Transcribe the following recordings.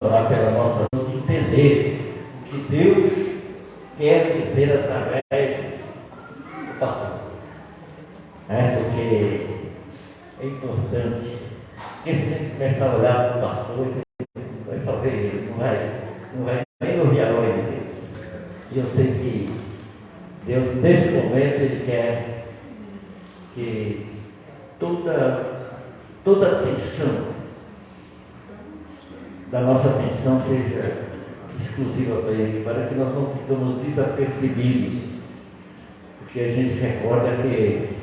orar pela nossa vida, entender o que Deus quer dizer através do pastor. Porque é importante, porque se a gente começar a olhar para o pastor, você vai só ver ele, não vai nem ouvir a voz de Deus. E eu sei que Deus, nesse momento, Ele quer que toda a atenção da nossa atenção seja exclusiva para Ele, para que nós não ficamos desapercebidos. Porque a gente recorda que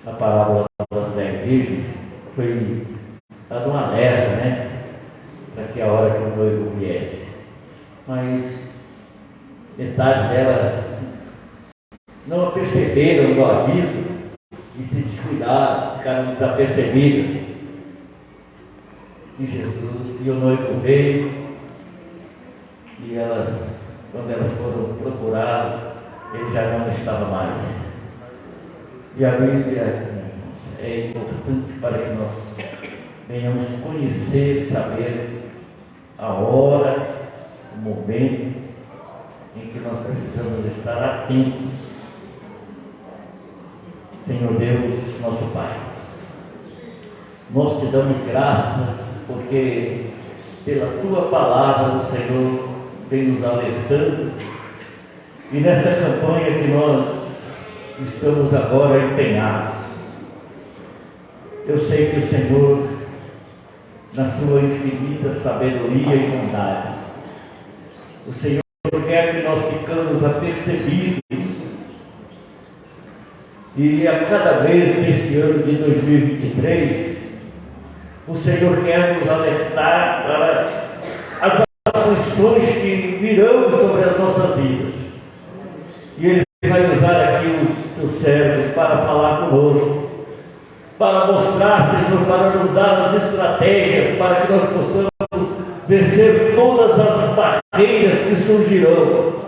a parábola das 10 virgens foi dado um alerta, para que a hora que o noivo viesse. Mas metade delas não perceberam o aviso e se descuidaram, ficaram desapercebidas. E Jesus e o noivo veio, e elas, quando elas foram procuradas, ele já não estava mais. E a Bíblia é importante para que nós venhamos conhecer, saber a hora, o momento em que nós precisamos estar atentos. Senhor Deus, nosso Pai, nós te damos graças porque pela Tua palavra o Senhor vem nos alertando, e nessa campanha que nós estamos agora empenhados, eu sei que o Senhor, na sua infinita sabedoria e bondade, o Senhor quer que nós ficamos apercebidos, e a cada vez neste ano de 2023, o Senhor quer nos alertar para as aflições que virão sobre as nossas vidas. E Ele vai usar aqui os teus servos para falar conosco, para mostrar, Senhor, para nos dar as estratégias para que nós possamos vencer todas as barreiras que surgirão,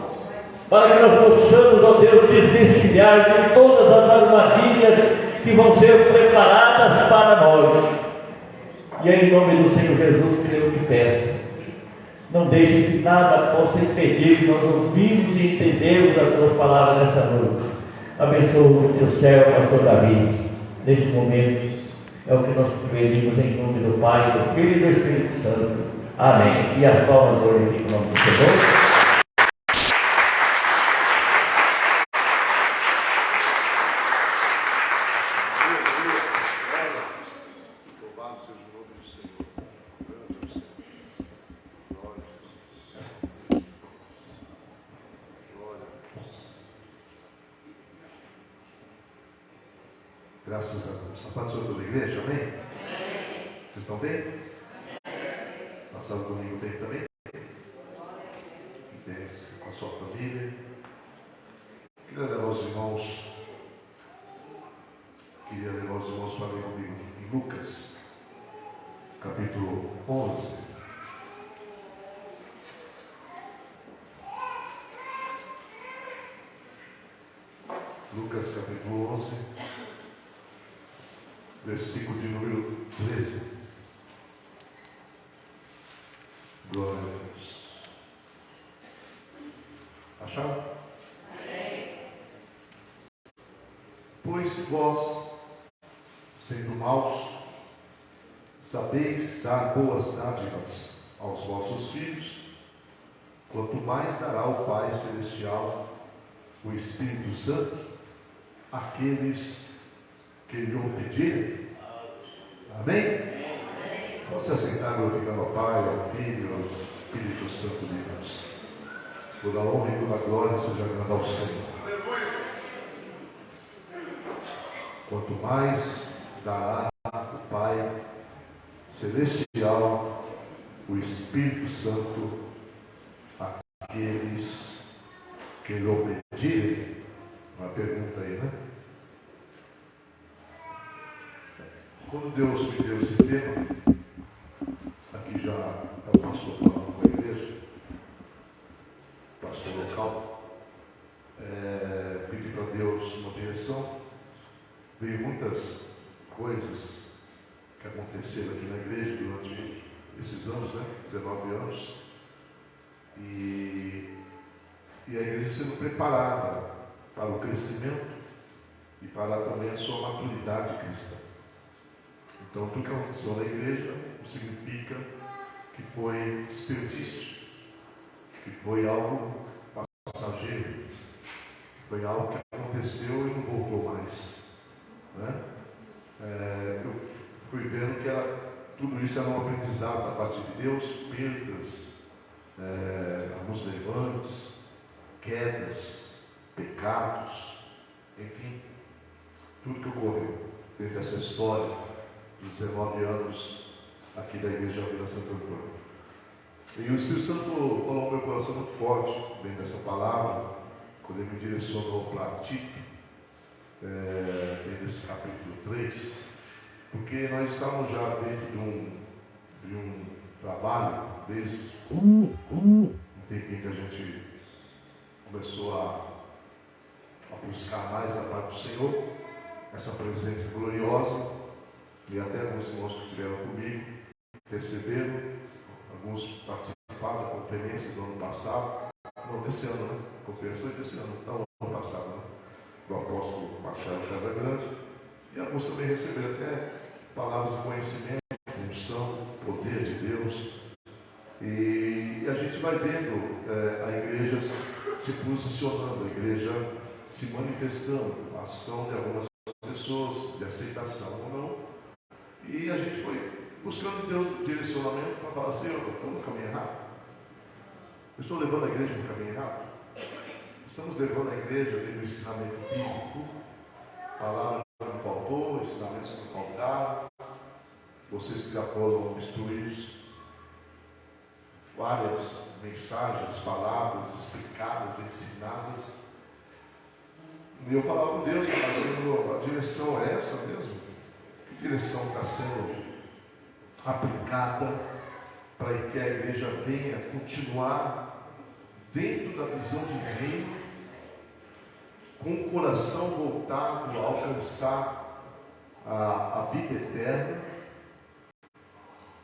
para que nós possamos, ó Deus, desvencilhar de todas as armadilhas que vão ser preparadas para nós. E é em nome do Senhor Jesus que eu te peço, não deixe que nada possa impedir que nós ouvimos e entendemos a tua palavra nessa noite. Abençoa o teu servo, pastor Davi, neste momento. É o que nós pedimos em nome do Pai, do Filho e do Espírito Santo. Amém. E as palmas glorificam o nome do Senhor. Graças a Deus. Está passando pela igreja, amém? Vocês estão bem? Passaram domingo bem também? Desce com a sua família. Queria levar os irmãos para ler comigo em Lucas, capítulo 11. Lucas, capítulo 11. Versículo de número 13. Glória a Deus. Acharam? Pois vós, sendo maus, sabeis dar boas dádivas aos vossos filhos, quanto mais dará o Pai Celestial, o Espírito Santo, àqueles que lhe o pedirem. Amém? Vamos se assentar glorificando ao Pai, ao Filho e ao Espírito Santo de Deus. Toda honra e toda glória seja dada ao Senhor. Quanto mais dará o Pai Celestial, o Espírito Santo, àqueles que lhe o pedirem. Uma pergunta aí, né? Quando Deus me deu esse tema, aqui já é o pastor falando com a igreja, pastor local, pedi para Deus uma direção. Veio muitas coisas que aconteceram aqui na igreja durante esses anos, né? 19 anos. E a igreja sendo preparada para o crescimento e para também a sua maturidade cristã. Então, tudo que aconteceu na igreja significa que foi desperdício, que foi algo passageiro, que foi algo que aconteceu e não voltou mais, né? Eu fui vendo que tudo isso era um aprendizado da parte de Deus, perdas, alguns levantes, quedas, pecados, enfim, tudo que ocorreu dentro dessa história dos 19 anos aqui da Igreja Vila Santo Antônio. E o Espírito Santo falou no meu coração muito forte dentro dessa palavra, quando ele me direcionou para Tito, dentro desse capítulo 3, porque nós estamos já dentro de um trabalho, desde um tempinho que a gente começou a buscar mais a parte do Senhor, essa presença gloriosa, e até alguns irmãos que estiveram comigo receberam, alguns participaram da conferência do ano passado, não desse ano, né? A conferência foi desse ano, não, ano passado, né? Do apóstolo Marcelo Casagrande, e alguns também receberam até palavras de conhecimento, unção, poder de Deus, e a gente vai vendo a igreja se posicionando, a igreja se manifestando, a ação de algumas pessoas, de aceitação ou não, e a gente foi buscando Deus direcionamento para falar assim: eu estou no caminho errado, eu estou levando a igreja no caminho errado, estamos levando a igreja dentro do ensinamento bíblico, palavra que não faltou, ensinamentos que não faltaram, vocês que já foram instruídos, várias mensagens, palavras explicadas, ensinadas. E eu falava com Deus, a direção é essa mesmo? Que direção está sendo aplicada para que a igreja venha continuar dentro da visão de reino, com o coração voltado a alcançar a vida eterna,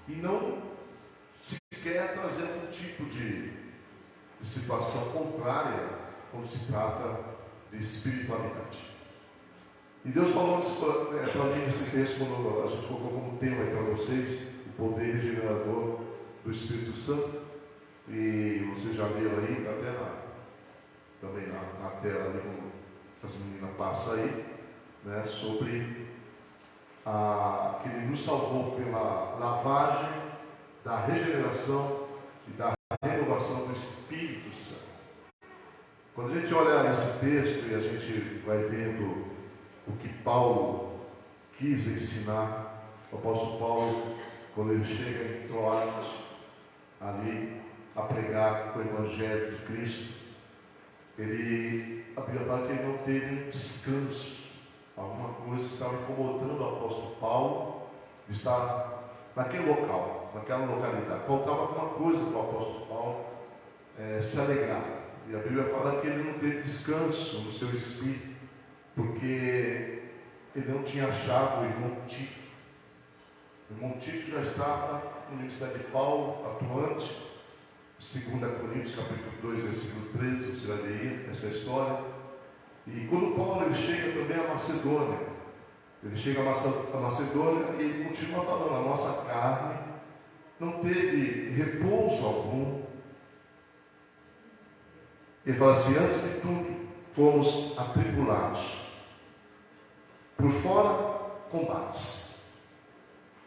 e não sequer trazer um tipo de situação contrária quando se trata de espiritualidade. E Deus falou para mim nesse texto, quando a gente colocou como tema para vocês, o poder regenerador do Espírito Santo, e você já leu aí, está até também na tela ali, como as meninas passam aí, né, sobre que Ele nos salvou pela lavagem da regeneração e da renovação do Espírito Santo. Quando a gente olha esse texto e a gente vai vendo o que Paulo quis ensinar, o apóstolo Paulo, quando ele chega em Troas, ali a pregar o Evangelho de Cristo, a Bíblia fala que ele não teve um descanso, alguma coisa estava incomodando o apóstolo Paulo de estar naquele local, naquela localidade. Faltava alguma coisa para o apóstolo Paulo se alegrar. E a Bíblia fala que ele não teve descanso no seu espírito, porque ele não tinha achado o irmão Tito. O irmão Tito já estava no ministério de Paulo, atuante. 2 Coríntios, capítulo 2, versículo 13, você vai ver essa história. E quando Paulo ele chega também a Macedônia, ele chega a Macedônia e ele continua falando: a nossa carne não teve repouso algum. Ele fala assim: antes de tudo, fomos atribulados. Por fora, combates,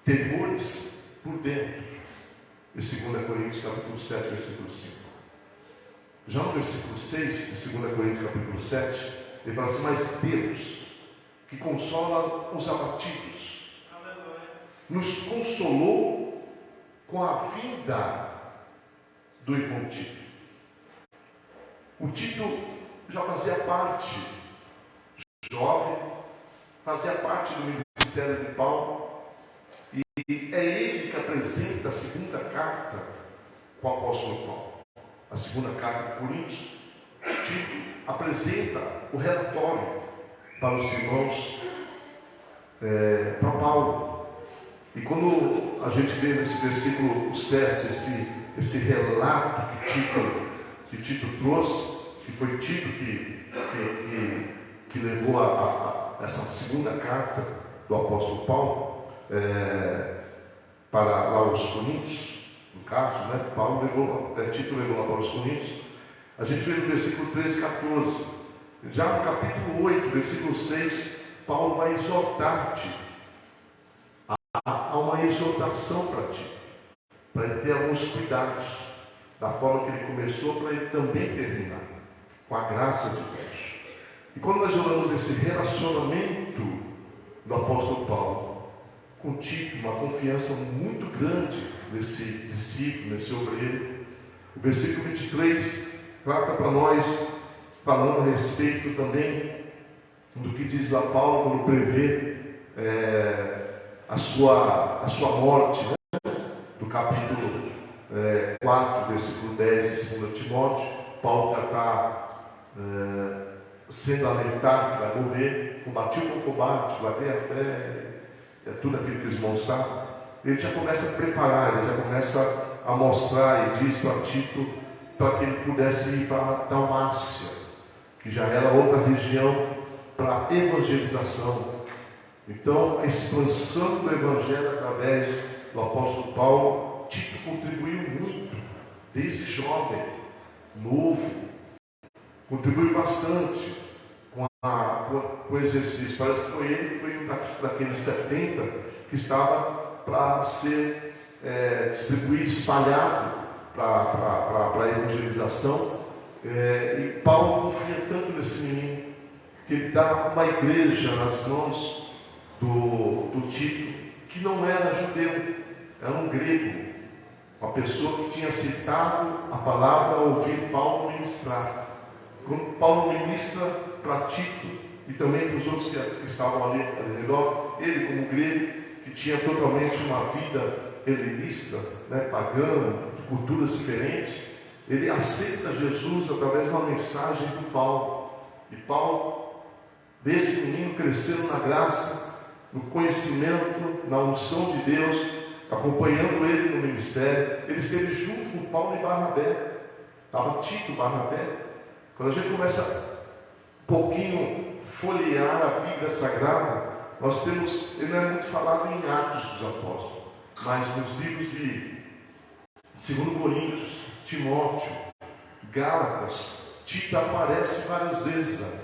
temores por dentro. Em 2 Coríntios, capítulo 7, versículo 5. Já no versículo 6, de 2 Coríntios, capítulo 7, ele fala assim: mas Deus, que consola os abatidos, nos consolou com a vida do irmão Tito. O Tito já fazia parte, jovem, fazia parte do ministério de Paulo, e é ele que apresenta a segunda carta com o apóstolo Paulo. A segunda carta de Coríntios, Tito apresenta o relatório para os irmãos, para Paulo. E quando a gente vê nesse versículo 7, esse relato que Tito trouxe, que foi Tito que levou essa segunda carta do apóstolo Paulo para lá os Coríntios, no caso, né? Tito levou lá para os Coríntios. A gente vê no versículo 13 e 14. Já no capítulo 8, versículo 6, Paulo vai exortar-te. Há uma exortação para ti, para ele ter alguns cuidados, da forma que ele começou, para ele também terminar, com a graça de Deus. E quando nós olhamos esse relacionamento do apóstolo Paulo com Tito, uma confiança muito grande nesse discípulo, nesse obreiro, o versículo 23 trata para nós, falando a respeito também do que diz lá Paulo quando prevê a sua morte, né? Do capítulo 4, versículo 10 de 2 Timóteo. Paulo já está sendo alertado que vai morrer, combati o bom combate, guardei a fé, tudo aquilo que os irmãos sabem. Ele já começa a preparar, ele já começa a mostrar, e diz para Tito, para que ele pudesse ir para Dalmácia, que já era outra região para evangelização. Então, a expansão do Evangelho através do apóstolo Paulo, Tito contribuiu muito, desde jovem, novo, contribuiu bastante com o exercício. Parece que foi ele que foi um daqueles 70 que estava para ser distribuído, espalhado para a evangelização. E Paulo confia tanto nesse menino, que ele dá uma igreja nas mãos do Tito, que não era judeu, era um grego, uma pessoa que tinha aceitado a palavra ao ouvir Paulo ministrar. Quando Paulo ministra para Tito e também para os outros que estavam ali ao redor, ele como grego, que tinha totalmente uma vida helenista, né, pagã, de culturas diferentes, ele aceita Jesus através de uma mensagem do Paulo. E Paulo vê esse menino crescendo na graça, no conhecimento, na unção de Deus, acompanhando ele no ministério. Ele esteve junto com Paulo e Barnabé. Estava Tito e Barnabé. Quando a gente começa um pouquinho folhear a Bíblia Sagrada, nós temos, ele não é muito falado em Atos dos Apóstolos, mas nos livros de 2 Coríntios, Timóteo, Gálatas, Tito aparece várias vezes lá.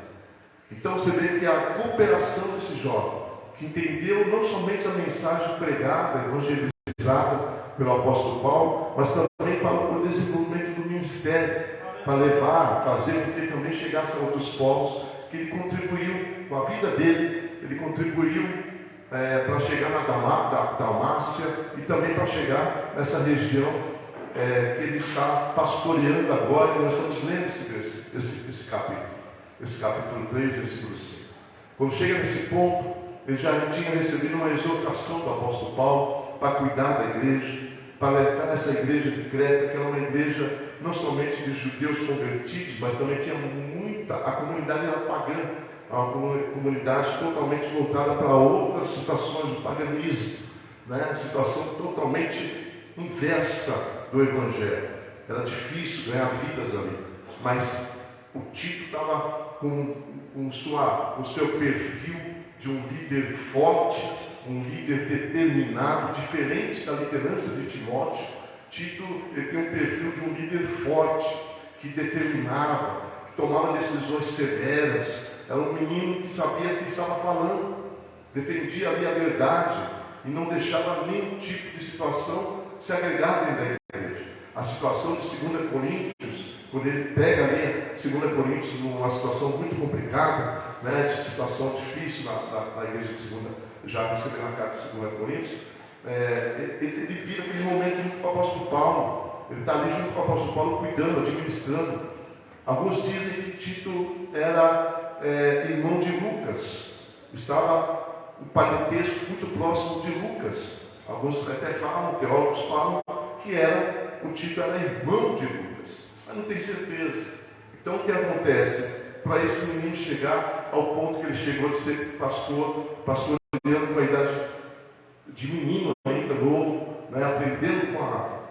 Então você vê que a cooperação desse jovem, que entendeu não somente a mensagem pregada, evangelizada pelo apóstolo Paulo, mas também para o desenvolvimento do ministério, para levar, fazer com que ele também chegasse a outros povos, que ele contribuiu com a vida dele, ele contribuiu para chegar na Dalmácia e também para chegar nessa região que ele está pastoreando agora. E nós estamos lendo esse capítulo 3, versículo 5. Quando chega nesse ponto, ele já tinha recebido uma exortação do apóstolo Paulo para cuidar da igreja, para levar essa igreja de Creta, que era uma igreja não somente de judeus convertidos, mas também tinha a comunidade era pagã, uma comunidade totalmente voltada para outras situações do paganismo, né? Situação totalmente inversa do Evangelho. Era difícil ganhar vidas ali, mas o Tito estava com o seu perfil de um líder forte, um líder determinado, diferente da liderança de Timóteo. Tito ele tem um perfil de um líder forte, que determinava, que tomava decisões severas. Era um menino que sabia o que estava falando, defendia ali a verdade e não deixava nenhum tipo de situação se agregar dentro da igreja. A situação de 2 Coríntios, quando ele pega ali 2 Coríntios numa situação muito complicada, né, de situação difícil na igreja de 2, já recebendo a carta de 2 Coríntios, ele vira aquele momento junto com o apóstolo Paulo. Ele está ali junto com o apóstolo Paulo, cuidando, administrando. Alguns dizem que Tito era irmão de Lucas, estava um parentesco muito próximo de Lucas. Alguns até falam, teólogos falam, que o Tito era irmão de Lucas, mas não tem certeza. Então o que acontece? Para esse menino chegar ao ponto que ele chegou de ser pastoreando com a idade de menino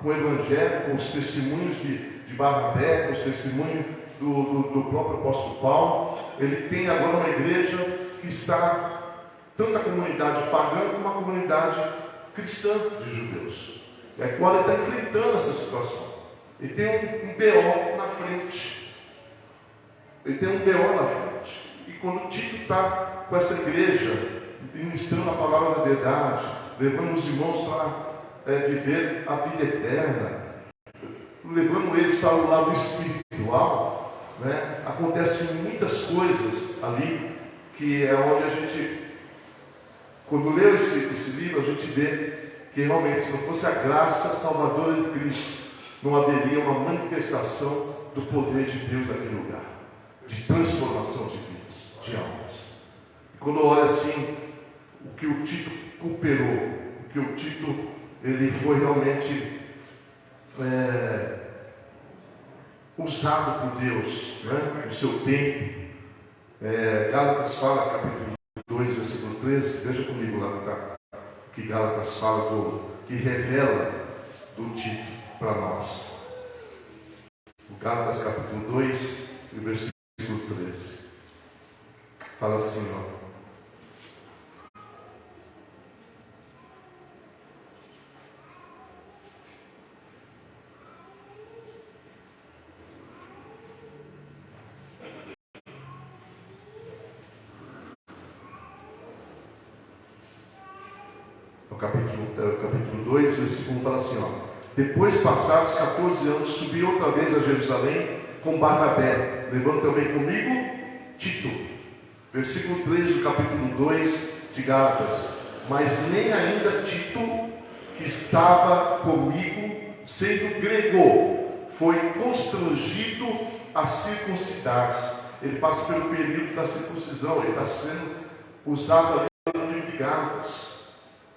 com o Evangelho, com os testemunhos de Barnabé, com os testemunhos do próprio apóstolo Paulo. Ele tem agora uma igreja que está, tanto a comunidade pagã como a comunidade cristã de judeus. E agora ele está enfrentando essa situação. Ele tem um BO na frente. Ele tem um BO na frente. E quando Tito está com essa igreja, ministrando a palavra da verdade, levando os irmãos para viver a vida eterna, levando eles para o lado espiritual, né? Acontecem muitas coisas ali, que é onde a gente, quando lê esse livro, a gente vê que realmente, se não fosse a graça salvadora de Cristo, não haveria uma manifestação do poder de Deus naquele lugar, de transformação de vidas, de almas. E quando eu olho assim, o que o Tito cooperou, o que o Tito, ele foi realmente usado por Deus, né? No seu tempo. Gálatas fala, capítulo 2, versículo 13, veja comigo lá, tá? Que Gálatas fala, que revela do Tito para nós. O Gálatas capítulo 2, versículo 13. Fala assim, ó. Capítulo 2, versículo 1 fala assim, ó. Depois, passados 14 anos, subi outra vez a Jerusalém com Barnabé, levando também comigo Tito. Versículo 3 do capítulo 2 de Gálatas. Mas nem ainda Tito, que estava comigo, sendo grego, foi constrangido a circuncidar-se. Ele passa pelo período da circuncisão, ele está sendo usado ali no livro de Gálatas.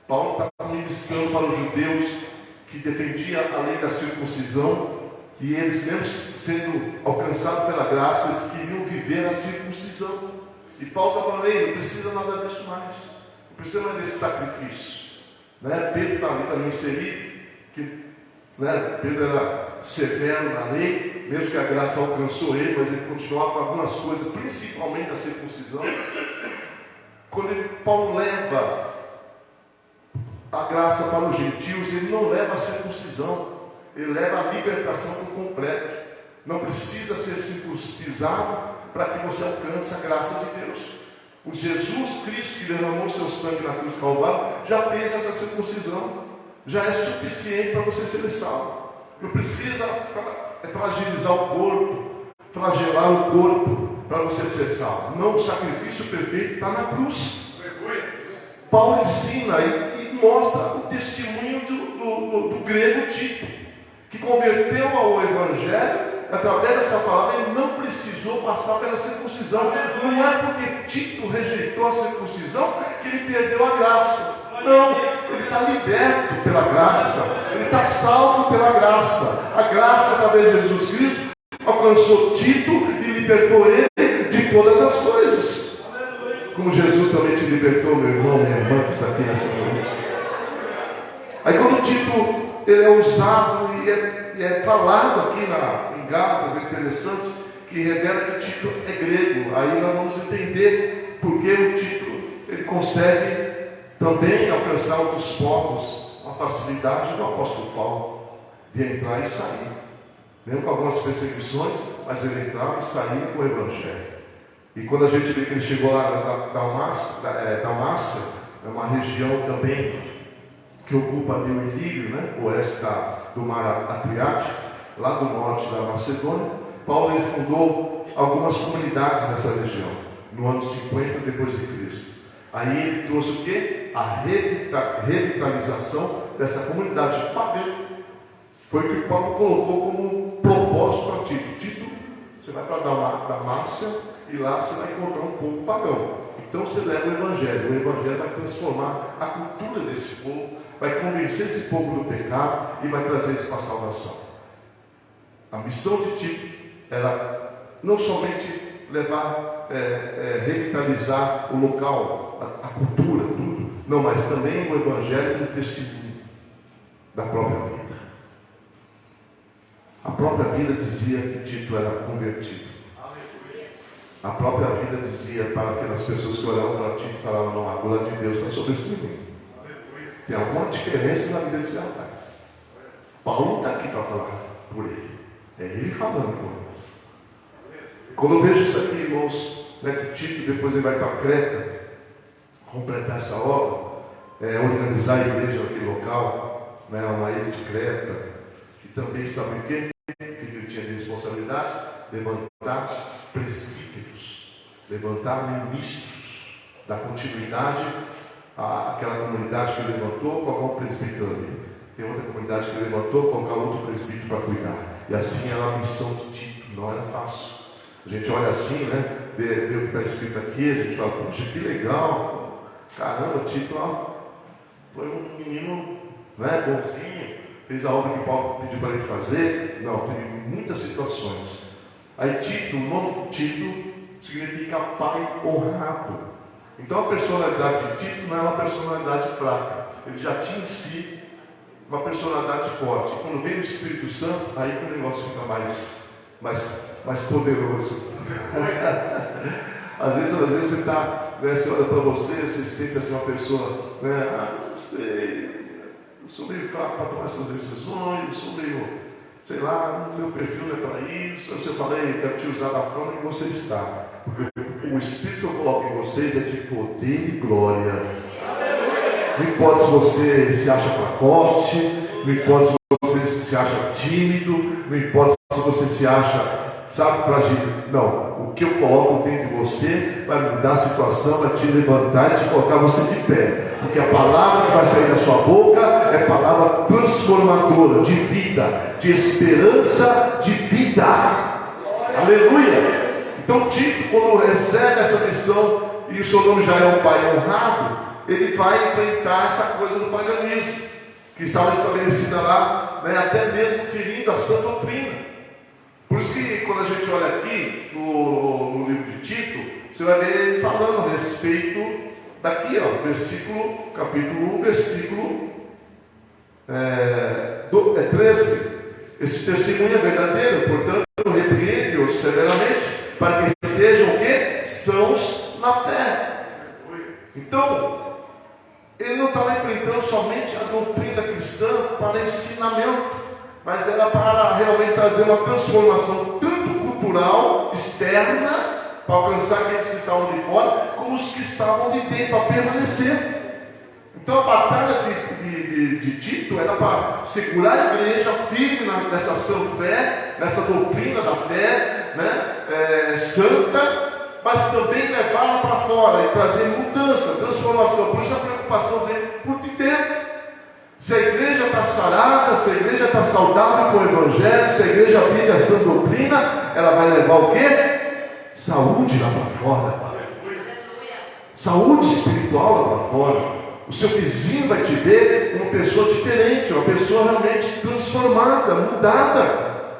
Paulo está ministrando para os judeus que defendia a lei da circuncisão, e eles, mesmo sendo alcançados pela graça, eles queriam viver a circuncisão. E Paulo está falando, ei, não precisa nada disso mais, não precisa mais desse sacrifício. Né? Pedro está ali também inserido, que, né? Pedro era severo na lei, mesmo que a graça alcançou ele, mas ele continuava com algumas coisas, principalmente a circuncisão. Quando Paulo leva a graça para os gentios, ele não leva a circuncisão, ele leva a libertação por completo. Não precisa ser circuncisado para que você alcance a graça de Deus. O Jesus Cristo, que derramou seu sangue na cruz do Calvário, já fez essa circuncisão, já é suficiente para você ser salvo. Não precisa fragilizar o corpo, flagelar o corpo para você ser salvo. Não, o sacrifício perfeito está na cruz. Paulo ensina e mostra o testemunho do grego Tito, que converteu ao Evangelho através dessa palavra. Ele não precisou passar pela circuncisão. Não é porque Tito rejeitou a circuncisão que ele perdeu a graça. Não, ele está liberto pela graça, ele está salvo pela graça. A graça, através de Jesus Cristo, alcançou Tito e libertou ele de todas as coisas. Como Jesus também te libertou, meu irmão, minha irmã, que está aqui nessa noite. Aí quando Tito ele é usado e é falado aqui em Gálatas, é interessante, que revela que Tito é grego. Aí nós vamos entender porque o Tito ele consegue também alcançar outros povos, uma facilidade do apóstolo Paulo de entrar e sair. Mesmo com algumas perseguições, mas ele entrava e saía com o Evangelho. E quando a gente vê que ele chegou lá na Dalmácia, é uma região também que ocupa ali o Ilírio, né, o oeste do mar Adriático, lá do norte da Macedônia, Paulo ele fundou algumas comunidades nessa região, no ano 50 depois de Cristo. Aí ele trouxe o quê? A revitalização dessa comunidade pagã. Foi o que Paulo colocou como um propósito para Tito. Tito, você vai para Dalmácia e lá você vai encontrar um povo pagão. Então você leva o Evangelho vai transformar a cultura desse povo, vai convencer esse povo do pecado e vai trazer eles para a salvação. A missão de Tito era não somente levar, revitalizar o local, a cultura, tudo, não, mas também o Evangelho do testemunho da própria vida. A própria vida dizia que Tito era convertido. A própria vida dizia para aquelas pessoas que olhavam para Tito e falavam: não, a glória de Deus está sobre esse menino. Tem alguma diferença na vida desse rapaz. Paulo está aqui para falar por ele. É ele falando por nós. Quando eu vejo isso aqui, irmãos, né, que Tito depois ele vai para Creta completar essa obra, organizar a igreja naquele local, né, uma ilha de Creta, e também sabe o quê? Que ele tinha de responsabilidade? Levantar presbíteros, levantar ministros, dar continuidade àquela comunidade que ele levantou, colocar um presbítero ali. Tem outra comunidade que ele levantou, colocar outro presbítero para cuidar. E assim era a missão de Tito, não era fácil. A gente olha assim, né? Vê o que está escrito aqui, a gente fala: poxa, que legal, caramba, Tito, ó, foi um menino, né, bonzinho, fez a obra que Paulo pediu para ele fazer. Não, teve muitas situações. Aí Tito, o nome Tito significa pai honrado. Então a personalidade de Tito não é uma personalidade fraca. Ele já tinha em si uma personalidade forte. Quando vem o Espírito Santo, aí que o negócio fica mais poderoso. às vezes você está, né, você olha para você, você se sente assim uma pessoa, né, não sei, eu sou meio fraco para tomar essas decisões, eu sou meio, sei lá, meu perfil não é para isso. Eu falei, eu quero te usar da forma que você está, porque o Espírito que eu coloco em vocês é de poder e glória. Não importa se você se acha fracote, não importa se você se acha tímido, não importa se você se acha, sabe, frágil. Não, o que eu coloco dentro de você vai mudar a situação, vai te levantar e te colocar você de pé. Porque a palavra que vai sair da sua boca é palavra transformadora, de vida, de esperança, de vida. Aleluia! Então Tito, quando recebe essa missão, e o seu nome já é um pai honrado, ele vai enfrentar essa coisa do paganismo, que estava estabelecida lá, né, até mesmo ferindo a sã doutrina. Por isso que quando a gente olha aqui no livro de Tito, você vai ver ele falando a respeito daqui, ó, capítulo 1, versículo 13. Esse testemunho é verdadeiro, portanto, repreende-os severamente, para que sejam o quê? Sãos na fé. Então, ele não estava enfrentando somente a doutrina cristã para ensinamento, mas era para realmente trazer uma transformação tanto cultural, externa, para alcançar aqueles que estavam de fora, como os que estavam de dentro, para permanecer. Então a batalha de Tito era para segurar a igreja firme nessa sã fé, nessa doutrina da fé, né, santa, mas também levá-la para fora e trazer mudança, transformação. Por isso a preocupação dele por dentro. Se a igreja está sarada, se a igreja está saudável com o Evangelho, se a igreja vive a sã doutrina, ela vai levar o quê? Saúde lá para fora. Saúde espiritual lá para fora. O seu vizinho vai te ver uma pessoa diferente, uma pessoa realmente transformada, mudada.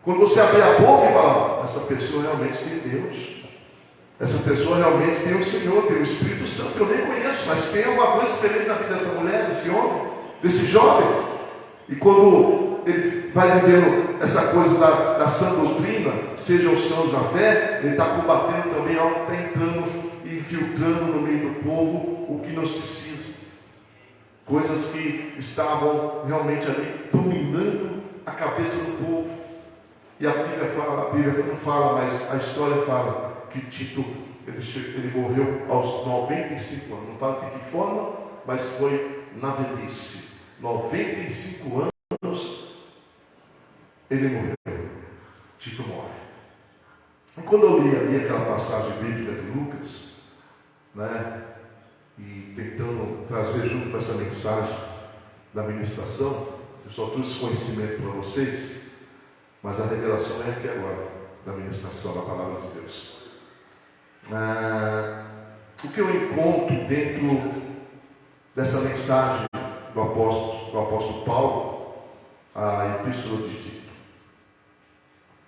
Quando você abrir a boca e falar: essa pessoa realmente tem Deus, essa pessoa realmente tem o Senhor, tem o Espírito Santo, que eu nem conheço, mas tem alguma coisa diferente na vida dessa mulher, desse homem, desse jovem. E quando ele vai vivendo essa coisa da sã doutrina, sejam os sãos na fé, ele está combatendo também algo que está entrando e infiltrando no meio do povo o que gnosticismo. Coisas que estavam realmente ali dominando a cabeça do povo. E a Bíblia não fala, mas a história fala que Tito, ele morreu aos 95 anos. Não fala de que forma, mas foi na velhice. 95 anos ele morreu. Tito morre. E quando eu li aquela passagem bíblica de Lucas, né, e tentando trazer junto com essa mensagem da ministração, eu só trouxe conhecimento para vocês, mas a revelação é aqui agora, da ministração da palavra de Deus. O que eu encontro dentro dessa mensagem do apóstolo Paulo, a epístola de Tito,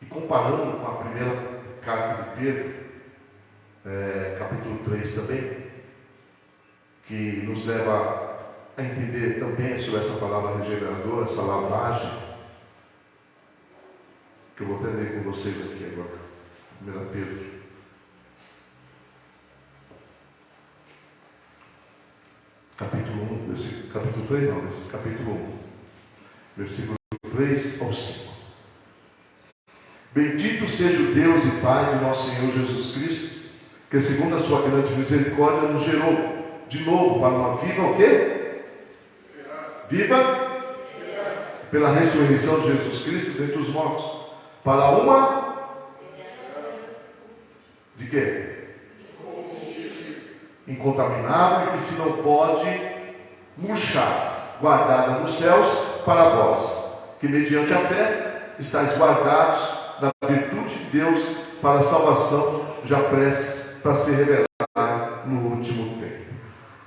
e comparando com a primeira carta de Pedro, capítulo 3 também, que nos leva a entender também sobre essa palavra regeneradora, essa lavagem. que eu vou até ler com vocês aqui agora. 1 Pedro. Capítulo 1, capítulo 3 não, capítulo 1, versículo 3 ao 5. Bendito seja o Deus e Pai do nosso Senhor Jesus Cristo, que segundo a sua grande misericórdia nos gerou de novo para uma viva o quê? Viva? Pela ressurreição de Jesus Cristo dentre os mortos, para uma de quê? Incontaminável, que se não pode murchar, guardada nos céus para vós, que mediante a fé estáis guardados da virtude de Deus para a salvação já prestes para se revelar no último tempo.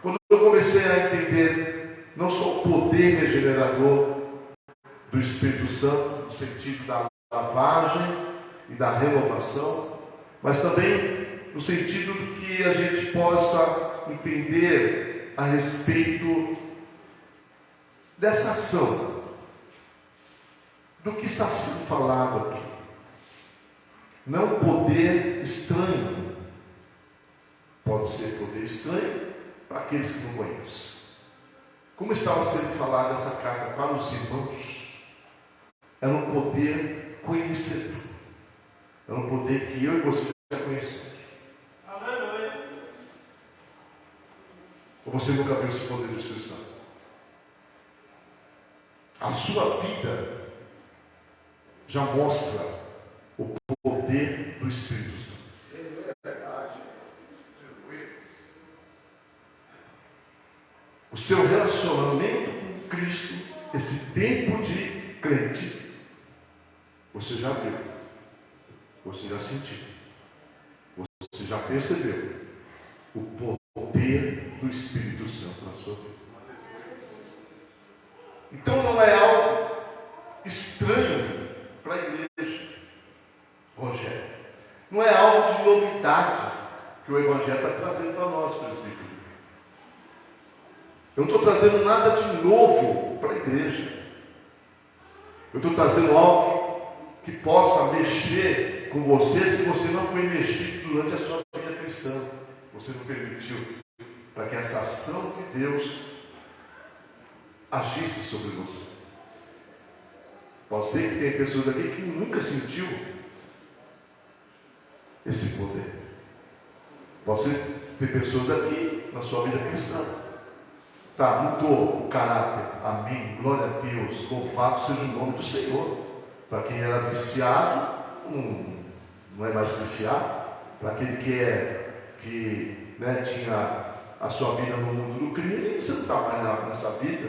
Quando eu comecei a entender não só o poder regenerador do Espírito Santo, no sentido da lavagem e da renovação, mas também no sentido de que a gente possa entender a respeito dessa ação, do que está sendo falado aqui. Não poder estranho, pode ser poder estranho para aqueles que não conhecem. Como estava sendo falado essa carta para os irmãos, era um poder conhecedor, era um poder que eu e você já conhecemos. Ou você nunca viu esse poder do Espírito Santo? A sua vida já mostra o poder do Espírito Santo. O seu relacionamento com Cristo, esse tempo de crente, você já viu, você já sentiu, você já percebeu o poder do Espírito Santo na sua vida. Então não é algo estranho para a igreja, Rogério. Não é algo de novidade que o Evangelho está trazendo para nós, presbítero. Eu não estou trazendo nada de novo para a igreja. Eu estou trazendo algo que possa mexer com você se você não foi mexido durante a sua vida cristã. Você não permitiu para que essa ação de Deus agisse sobre você. Pode ser que tenha pessoas aqui que nunca sentiu esse poder. Pode ser que tenha pessoas aqui na sua vida cristã. Tá, mudou o caráter. Amém. Glória a Deus. Louvado seja o nome do Senhor. Para quem era viciado, não é mais viciado. Para aquele que tinha a sua vida no mundo do crime, você não está mais nessa vida.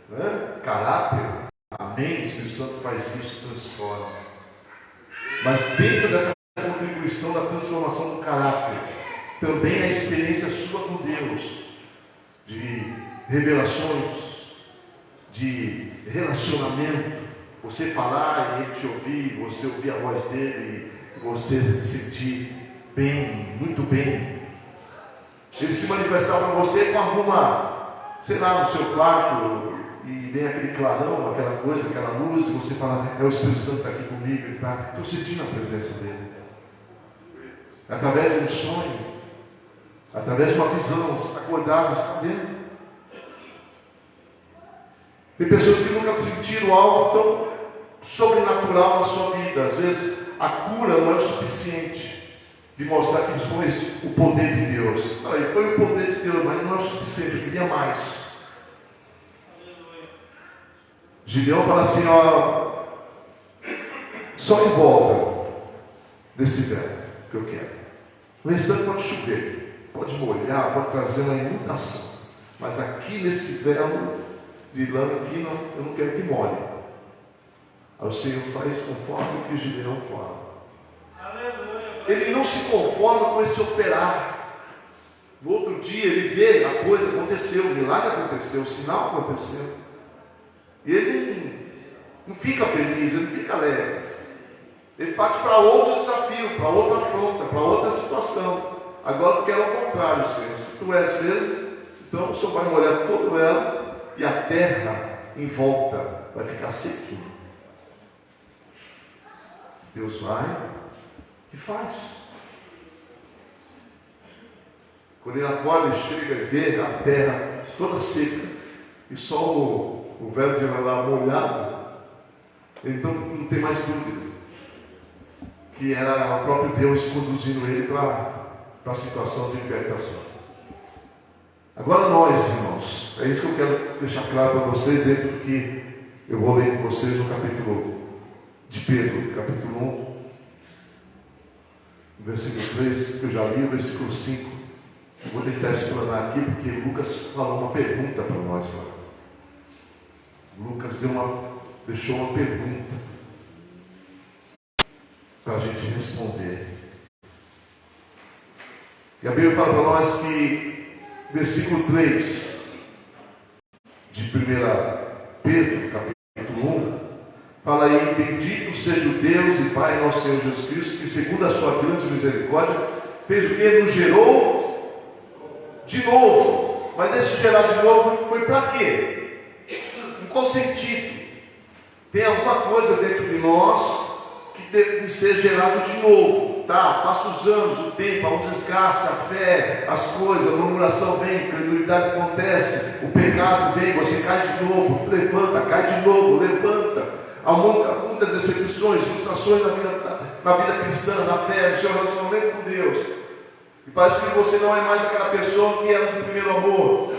Né? Caráter. Amém. O Espírito Santo faz isso, transforma. Mas dentro dessa contribuição da transformação do caráter, também a experiência sua com Deus, de revelações, de relacionamento, você falar e ele te ouvir, você ouvir a voz dele, você se sentir bem, muito bem. Ele se manifestar para você com alguma, sei lá, no seu quarto, e vem aquele clarão, aquela coisa, aquela luz, e você fala, é o Espírito Santo que está aqui comigo, ele está, estou sentindo a presença dele. Através de um sonho, através de uma visão, você está acordado, você está vendo. Tem pessoas que nunca sentiram algo tão sobrenatural na sua vida. Às vezes a cura não é o suficiente de mostrar que foi o poder de Deus. Aí foi o poder de Deus, mas não é o suficiente, eu queria mais. Gideão fala assim, ó, só em volta desse véu que eu quero. O restante pode chover, pode molhar, pode trazer uma inundação. Mas aqui nesse véu de lã aqui, eu não quero que molhe. Aí o Senhor faz conforme o que Gideão fala. Ele não se conforma com esse operar. No outro dia ele vê a coisa aconteceu, o milagre aconteceu, o sinal aconteceu. E ele não fica feliz, ele não fica alegre. Ele parte para outro desafio, para outra afronta, para outra situação. Agora eu quero ao contrário, Senhor. Se tu és mesmo, então o Senhor vai molhar todo ela e a terra em volta vai ficar sequinha. Deus vai e faz. Quando ele acorda e chega e vê a terra toda seca e só o verbo de lá molhado, então não tem mais dúvida que era o próprio Deus conduzindo ele para a situação de libertação. Agora nós, irmãos, é isso que eu quero deixar claro para vocês dentro do que eu vou ler com vocês no capítulo de Pedro, capítulo 1, versículo 3, eu já li o versículo 5. Eu vou tentar explanar aqui porque Lucas falou uma pergunta para nós lá. Lucas deixou uma pergunta para a gente responder. E a Bíblia fala para nós que, versículo 3 de 1 Pedro, capítulo 1, fala aí: bendito seja o Deus e Pai nosso Senhor Jesus Cristo, que segundo a sua grande misericórdia, fez o que? Nos gerou de novo. Mas esse gerar de novo foi para quê? Em qual sentido? Tem alguma coisa dentro de nós que deve ser gerado de novo, tá? Passa os anos, o tempo, a desgaste, a fé, as coisas, a murmuração vem, a incredulidade acontece, o pecado vem, você cai de novo, levanta, cai de novo, levanta. Há muitas decepções, frustrações na vida cristã, na fé, no seu relacionamento com Deus. E parece que você não é mais aquela pessoa que era do primeiro amor.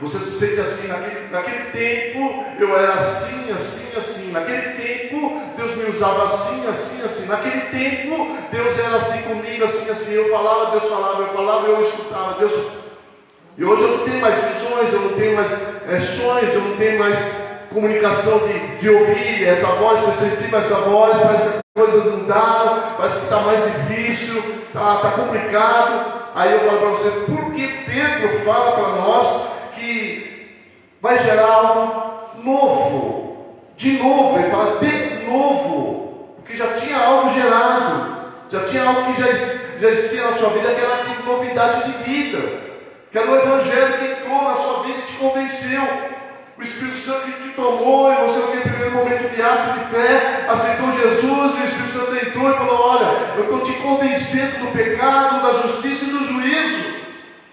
Você se sente assim: naquele tempo eu era assim, assim, assim. Naquele tempo Deus me usava assim, assim, assim. Naquele tempo Deus era assim comigo, assim, assim. Eu falava, Deus falava, eu falava, eu escutava, Deus. E hoje eu não tenho mais visões, eu não tenho mais sonhos, eu não tenho mais comunicação de ouvir essa voz, ser sensível a essa voz. Parece que as coisas mudaram, parece que está mais difícil, está complicado. Aí eu falo para você, por que Pedro fala para nós que vai gerar algo novo? De novo, ele fala de novo, porque já tinha algo gerado, já tinha algo que já existia na sua vida, que era de novidade de vida, que era o Evangelho que entrou na sua vida e te convenceu. O Espírito Santo que te tomou, e você naquele primeiro momento de ato de fé aceitou Jesus, e o Espírito Santo entrou e falou: olha, eu estou te convencendo do pecado, da justiça e do juízo.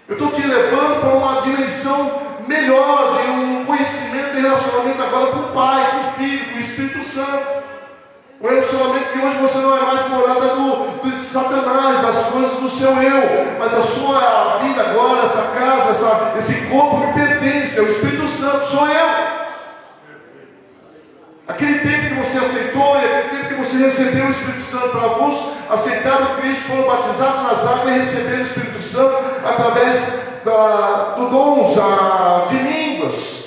Eu estou te levando para uma dimensão melhor, de um conhecimento e relacionamento agora com o Pai, com o Filho, com o Espírito Santo. Um relacionamento que hoje você não é mais morada do Satanás, das coisas do seu eu, mas a sua vida agora, essa casa, esse corpo que pertence ao Espírito Santo, sou eu. Aquele tempo que você aceitou e aquele tempo que você recebeu o Espírito Santo, para alguns aceitaram Cristo, foram batizados nas águas e receberam o Espírito Santo através do dom de línguas.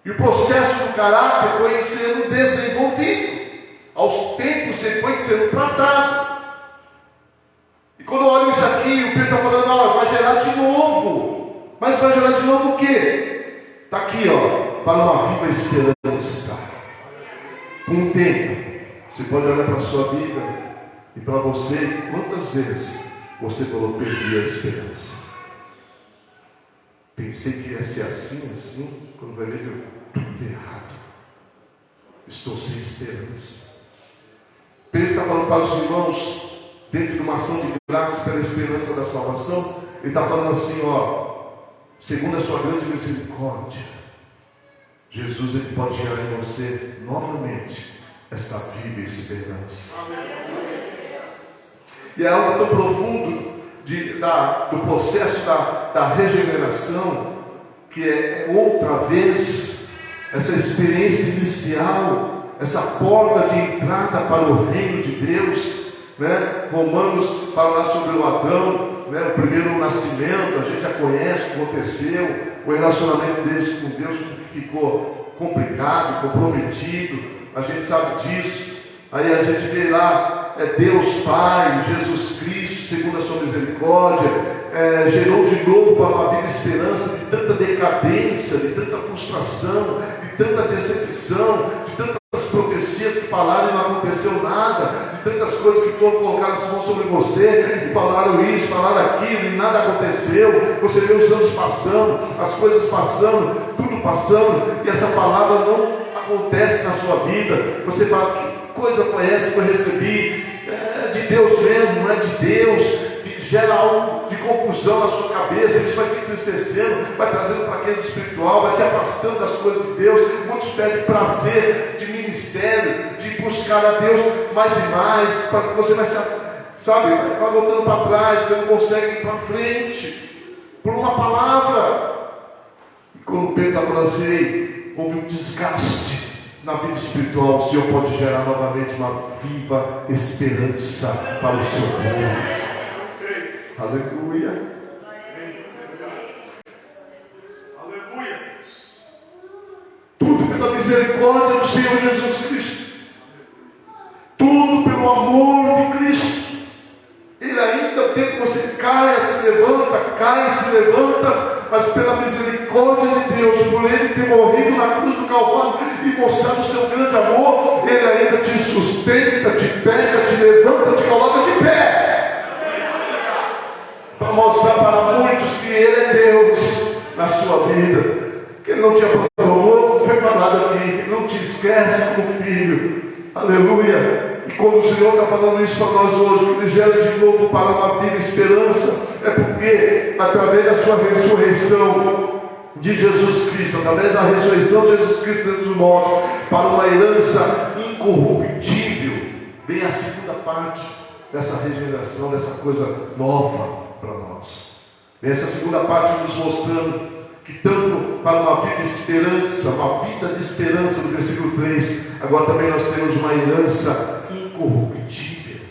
E o processo do caráter foi sendo desenvolvido. Aos tempos ele foi sendo tratado. E quando eu olho isso aqui, o Pedro está falando: ó, vai gerar de novo. Mas vai gerar de novo o quê? Está aqui, ó, para uma viva esperança. Com o tempo, você pode olhar para a sua vida e para você, quantas vezes você falou: perdi a esperança. Pensei que ia ser assim, quando vai ver, deu tudo errado. Estou sem esperança. Pedro está falando para os irmãos, dentro de uma ação de graça pela esperança da salvação, ele está falando assim: ó, segundo a sua grande misericórdia, Jesus ele pode gerar em você novamente essa viva esperança. E é algo tão profundo do processo da regeneração, que é outra vez essa experiência inicial, essa porta de entrada para o reino de Deus, né? Romanos fala lá sobre o Adão, né? O primeiro nascimento, a gente já conhece o que aconteceu, o relacionamento deles com Deus ficou complicado, comprometido, a gente sabe disso. Aí a gente vê lá, Deus Pai, Jesus Cristo, segundo a sua misericórdia, gerou de novo para uma viva esperança de tanta decadência, de tanta frustração, de tanta decepção, de tantas profecias que falaram e não aconteceu nada, de tantas coisas que foram colocadas sobre você, e falaram isso, falaram aquilo, e nada aconteceu. Você vê os anos passando, as coisas passando, tudo passando, e essa palavra não acontece na sua vida, você fala, que coisa foi essa que eu recebi? É de Deus mesmo, não é de Deus, gera algo de confusão na sua cabeça, isso vai te entristecendo, vai trazendo fraqueza espiritual, vai te afastando das coisas de Deus. Muitos pedem prazer de ministério, de buscar a Deus mais e mais, para que você vai, sabe, vai voltando para trás, você não consegue ir para frente, por uma palavra. E quando Pedro está falando assim, houve um desgaste na vida espiritual, o Senhor pode gerar novamente uma viva esperança para o seu povo. Aleluia. Aleluia. Tudo pela misericórdia do Senhor Jesus Cristo. Tudo pelo amor de Cristo. Ele ainda tem que você caia, se levanta, mas pela misericórdia de Deus, por Ele ter morrido na cruz do Calvário e mostrado o seu grande amor, Ele ainda te sustenta, te pega, te levanta, te coloca de pé. Para mostrar para muitos que Ele é Deus na sua vida, que Ele não te abandonou, como foi falado aqui, que Ele não te esquece como filho. Aleluia. E quando o Senhor está falando isso para nós hoje, que Ele gera de novo para uma viva esperança, é porque através da sua ressurreição de Jesus Cristo, através da ressurreição de Jesus Cristo dentro do mortos, para uma herança incorruptível, vem a segunda parte dessa regeneração, dessa coisa nova para nós. Vem essa segunda parte nos mostrando que tanto para uma viva esperança, uma vida de esperança no versículo 3, agora também nós temos uma herança incorruptível.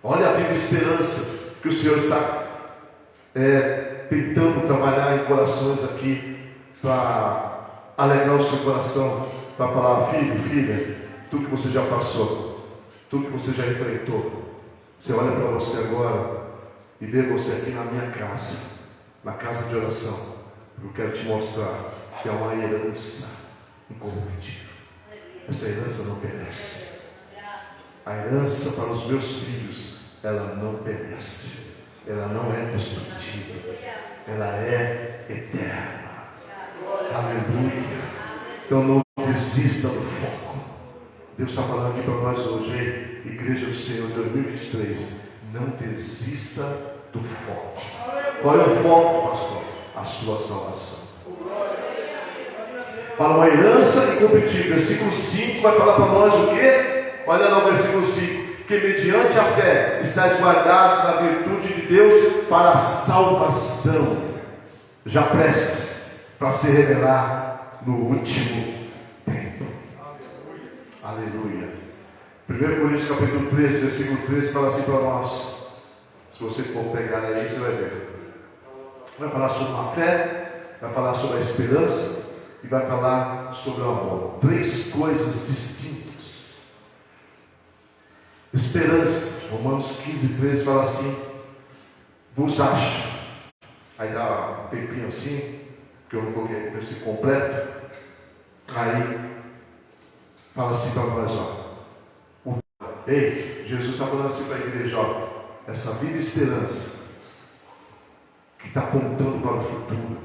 Olha a viva esperança que o Senhor está tentando trabalhar em corações aqui, para alegrar o seu coração, para falar, filho, filha, tudo que você já passou, tudo que você já enfrentou, você olha para você agora e vê você aqui na minha casa, na casa de oração. Eu quero te mostrar que é uma herança incorruptível. Essa herança não perece. A herança para os meus filhos, ela não perece. Ela não é destrutível. Ela é eterna. Aleluia. Então não desista do foco. Deus está falando aqui para nós hoje, hein? Igreja do Senhor 2023. Não desista do foco. Qual é o foco, pastor? A sua salvação. Para uma herança incorruptível. Versículo 5 vai falar para nós o quê? Olha lá o versículo 5. Que mediante a fé estáis guardados na virtude de Deus para a salvação, já prestes para se revelar no último tempo. Aleluia. 1 Coríntios capítulo 13, versículo 13 fala assim para nós. Se você for pegar aí, você vai ver. Vai falar sobre a fé, vai falar sobre a esperança e vai falar sobre o amor. Três coisas distintas. Esperança, Romanos 15, 13 fala assim: vos acha. Aí dá um tempinho assim, que eu não coloquei o versículo completo. Aí fala assim para nós, ó. Ei, Jesus está falando assim para a igreja, ó. Essa viva esperança que está apontando para o futuro,